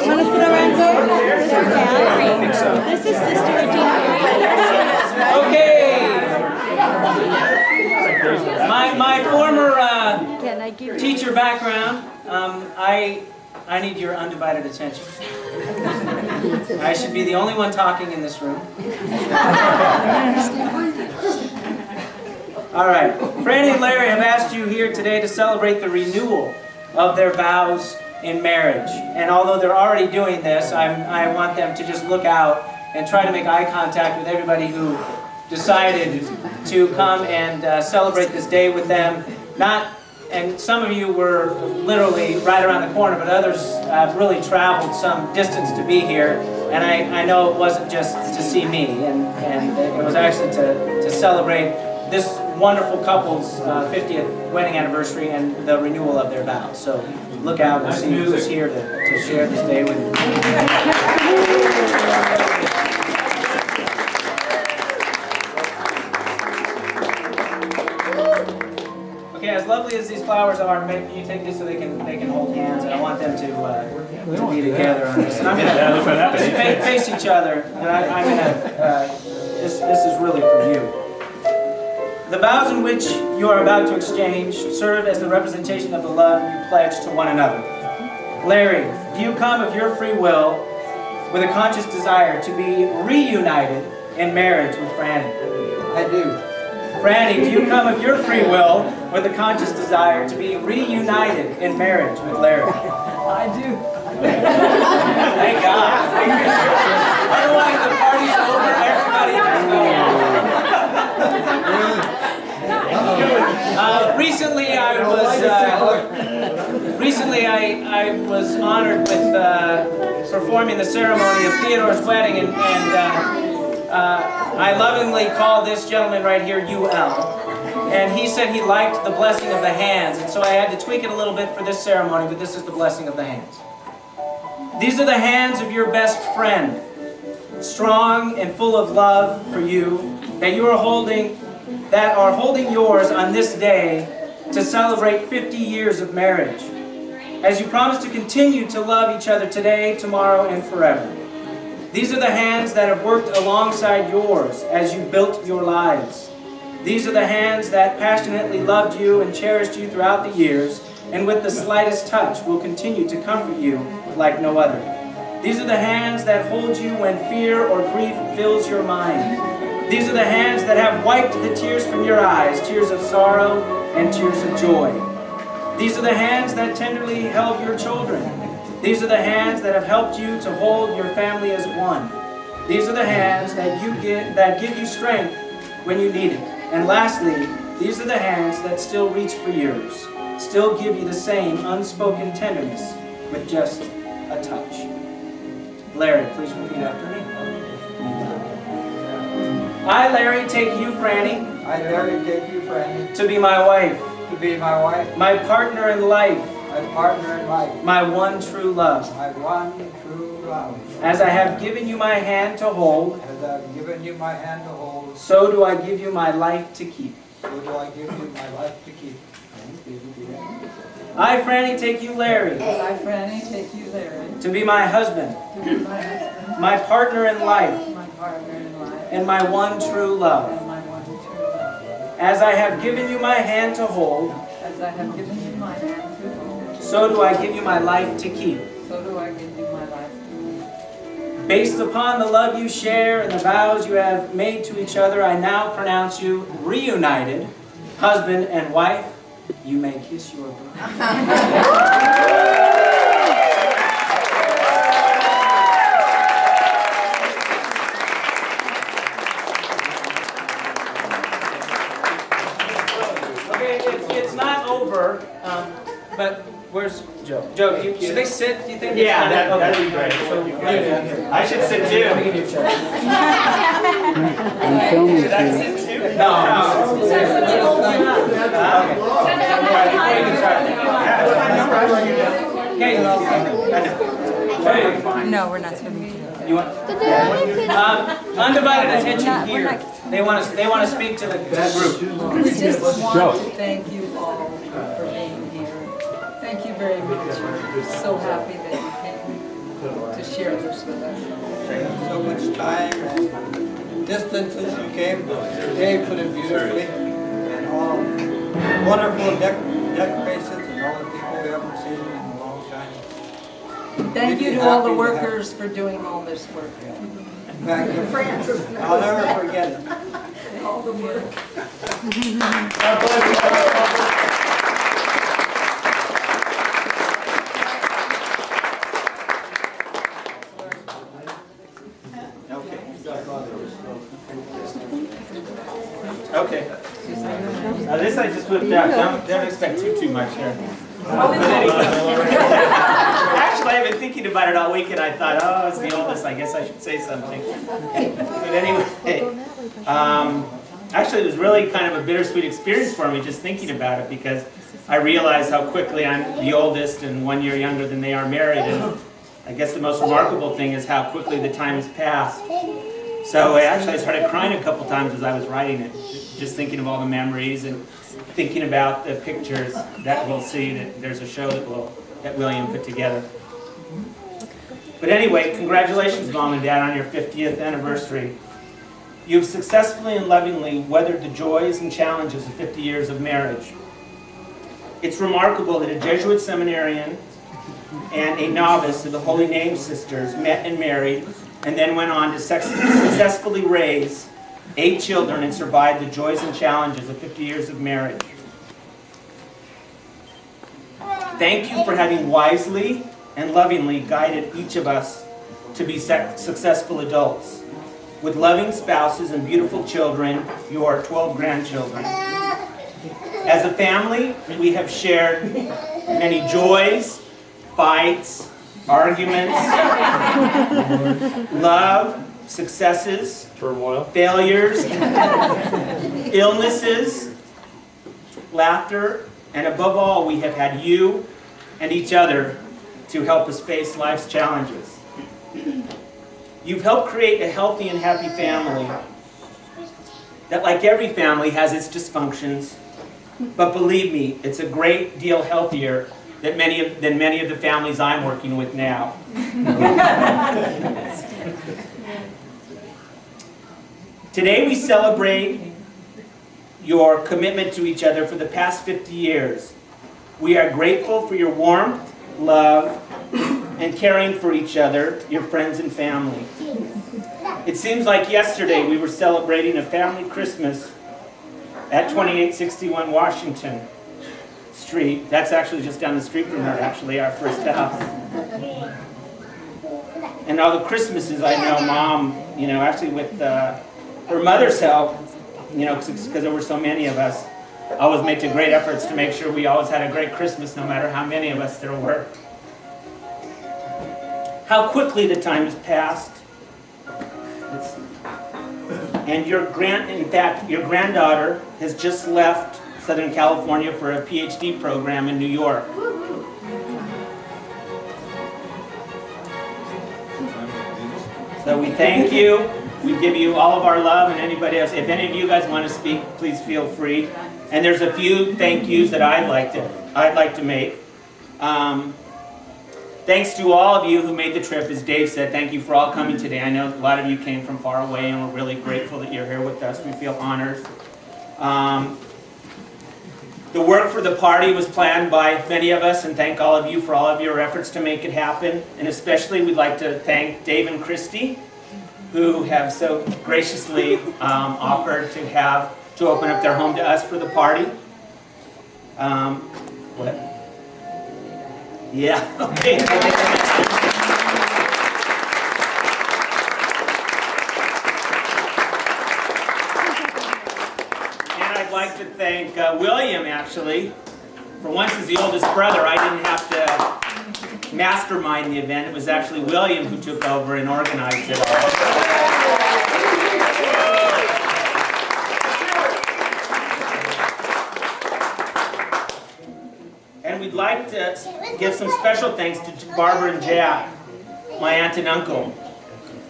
Want to sit around there? This is Sister Regina. Okay. My former teacher background, I need your undivided attention. I should be the only one talking in this room. All right. Franny and Larry have asked you here today to celebrate the renewal of their vows in marriage. And although they're already doing this, I want them to just look out and try to make eye contact with everybody who decided to come and celebrate this day with them. And some of you were literally right around the corner, but others have really traveled some distance to be here. And I know it wasn't just to see me, and it was actually to celebrate this wonderful couple's 50th wedding anniversary and the renewal of their vows. So look out and see who's here to share this day with you. Okay, as lovely as these flowers are, maybe you take this so they can hold hands, and I want them to be together on this. And I'm gonna just face each other, and I'm gonna. This is really for you. The vows in which you are about to exchange serve as the representation of the love you pledge to one another. Larry, do you come of your free will with a conscious desire to be reunited in marriage with Franny? I do. Franny, do you come of your free will with a conscious desire to be reunited in marriage with Larry? I do. Thank God. Otherwise, the party's over. Everybody just Recently, I was honored with performing the ceremony of Theodore's wedding, and I lovingly call this gentleman right here UL. And he said he liked the blessing of the hands, and so I had to tweak it a little bit for this ceremony, but this is the blessing of the hands. These are the hands of your best friend, strong and full of love for you, that are holding yours on this day to celebrate 50 years of marriage. As you promise to continue to love each other today, tomorrow, and forever. These are the hands that have worked alongside yours as you built your lives. These are the hands that passionately loved you and cherished you throughout the years, and with the slightest touch will continue to comfort you like no other. These are the hands that hold you when fear or grief fills your mind. These are the hands that have wiped the tears from your eyes, tears of sorrow and tears of joy. These are the hands that tenderly held your children. These are the hands that have helped you to hold your family as one. These are the hands that give you strength when you need it. And lastly, these are the hands that still reach for yours, still give you the same unspoken tenderness with just a touch. Larry, please repeat after me. I, Larry, take you, Franny. I, Larry, take you, Franny. To be my wife. To be my wife. My partner in life. My partner in life. My one true love. My one true love. As I have given you my hand to hold. As I have given you my hand to hold. So do I give you my life to keep. So do I give you my life to keep. I, Franny, take you, Larry. I, Franny, take you, Larry. To be my husband. To be my husband. My partner in life. My partner in life. And my one true love. And my one true love. As I have given you my hand to hold. As I have given you my hand to hold. So do I give you my life to keep. So do I give you my life to keep. Based upon the love you share and the vows you have made to each other, I now pronounce you reunited, husband and wife. You may kiss your bride. Okay, it's not over, but where's Joe? Joe, should they sit, do you think? Yeah, that'd be great. I should sit too. Should I sit too? No. Okay. No, we're not swimming together. You want? Undivided attention here. They want to speak to the group. We just want to thank you all for being here. Thank you very much. We're so happy that you came to share this with us. So much time and distances you came. Dave put it beautifully. And all wonderful decorations and all the people we haven't seen in a long time. Thank you to all the workers for doing all this work. Back to France. I'll never forget it. All the work. Okay. This I just whipped out. Don't expect too much here. Actually, I've been thinking about it all week, and I thought, oh, it's the oldest. I guess I should say something. But anyway, actually, it was really kind of a bittersweet experience for me just thinking about it, because I realized how quickly I'm the oldest and 1 year younger than they are married. And I guess the most remarkable thing is how quickly the time has passed. So I started crying a couple times as I was writing it, just thinking of all the memories and thinking about the pictures that we'll see. That there's a show that William put together. But anyway, congratulations, Mom and Dad, on your 50th anniversary. You've successfully and lovingly weathered the joys and challenges of 50 years of marriage. It's remarkable that a Jesuit seminarian and a novice of the Holy Name Sisters met and married, and then went on to successfully raise 8 children and survive the joys and challenges of 50 years of marriage. Thank you for having wisely and lovingly guided each of us to be successful adults, with loving spouses and beautiful children, your 12 grandchildren. As a family, we have shared many joys, fights, arguments, love, successes, turmoil, failures, illnesses, laughter, and above all, we have had you and each other to help us face life's challenges. You've helped create a healthy and happy family that, like every family, has its dysfunctions, but believe me, it's a great deal healthier than many of the families I'm working with now. Today we celebrate your commitment to each other for the past 50 years. We are grateful for your warmth, love, and caring for each other, your friends and family. It seems like yesterday we were celebrating a family Christmas at 2861 Washington Street. That's actually just down the street from her, actually, our first house. And all the Christmases, I know Mom, actually with her mother's help, because there were so many of us, always made great efforts to make sure we always had a great Christmas, no matter how many of us there were. How quickly the time has passed. And your granddaughter has just left Southern California for a PhD program in New York. So we thank you. We give you all of our love, and anybody else. If any of you guys want to speak, please feel free. And there's a few thank yous that I'd like to make. Thanks to all of you who made the trip. As Dave said, thank you for all coming today. I know a lot of you came from far away, and we're really grateful that you're here with us. We feel honored. The work for the party was planned by many of us, and thank all of you for all of your efforts to make it happen. And especially we'd like to thank Dave and Christy, who have so graciously offered to open up their home to us for the party. What? Yeah, okay. And I'd like to thank William, actually. For once, as the oldest brother, I didn't have to mastermind the event. It was actually William who took over and organized it all. And we'd like to give some special thanks to Barbara and Jack, my aunt and uncle,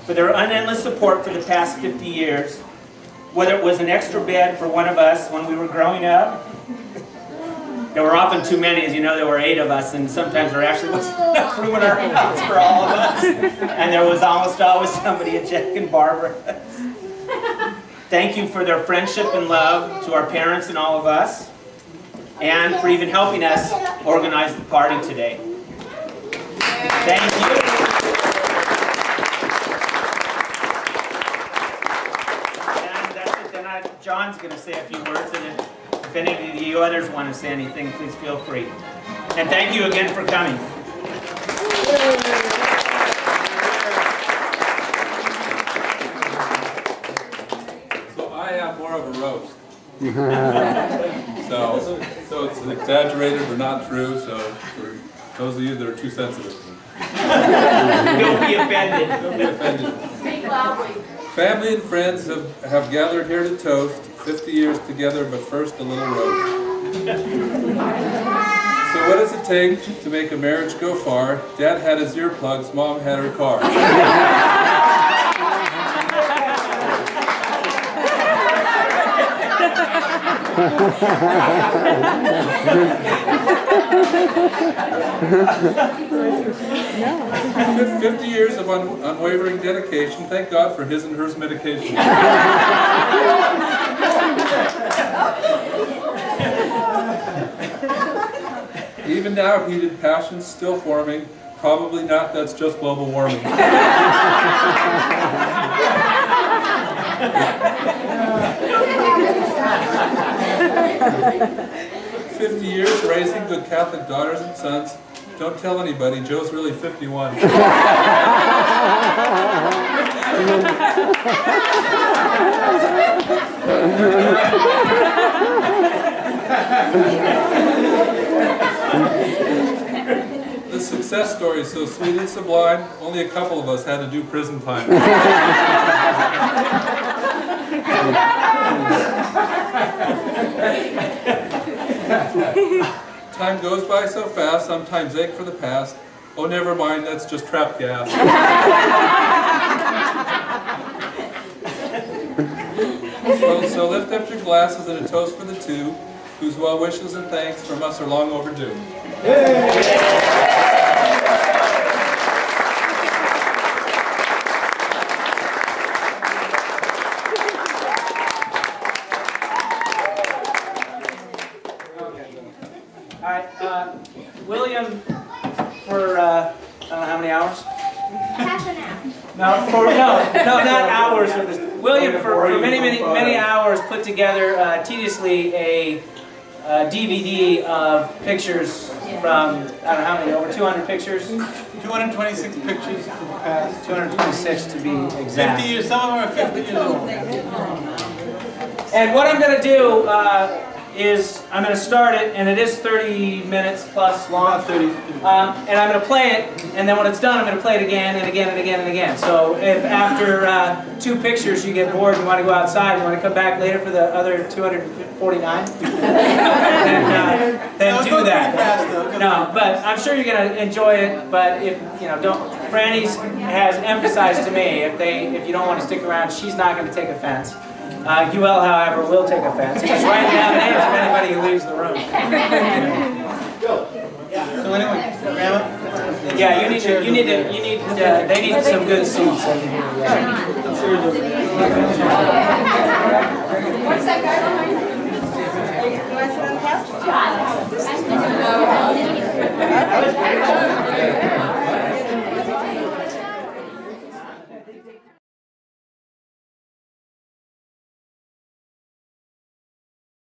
for their unending support for the past 50 years. Whether it was an extra bed for one of us when we were growing up. There were often too many, as you know, there were 8 of us, and sometimes there actually wasn't enough room in our house for all of us. And there was almost always somebody at Jack and Barbara. Thank you for their friendship and love to our parents and all of us, and for even helping us organize the party today. Thank you. And that's it. Then John's going to say a few words, and if any of you others want to say anything, please feel free. And thank you again for coming. So I have more of a roast. So it's exaggerated but not true, so for those of you that are too sensitive. Don't be offended. Don't be offended. Speak loudly. Family and friends have gathered here to toast 50 years together, but first a little roast. So what does it take to make a marriage go far? Dad had his earplugs, Mom had her car. 50 years of unwavering dedication. Thank God for his and hers medication. Even now, heated passions still forming. Probably not, that's just global warming. 50 years raising good Catholic daughters and sons. Don't tell anybody, Joe's really 51. The success story is so sweet and sublime, only a couple of us had to do prison time. Time goes by so fast, sometimes ache for the past. Oh, never mind, that's just trap gas. So lift up your glasses and a toast for the two, whose well wishes and thanks from us are long overdue. William, for I don't know how many hours? Half an hour. No, not hours. William, for many hours, put together tediously a DVD of pictures from, I don't know how many, over 200 pictures? 226 pictures from the past. 226 to be exact. 50 years, some of them are 50 years old. And what I'm going to do is I'm going to start it, and it is 30 minutes plus long. About 30. And I'm going to play it, and then when it's done, I'm going to play it again and again and again and again. So if after 2 pictures you get bored and you want to go outside, you want to come back later for the other 249, then do that. No, but I'm sure you're going to enjoy it. But if you know, Franny has emphasized to me if you don't want to stick around, she's not going to take offense. UL, however, will take offense. Just write down names of anybody who leaves the room. So anyway, Grandma? Yeah, they need some good seats. What's that garden? You want to sit on the couch?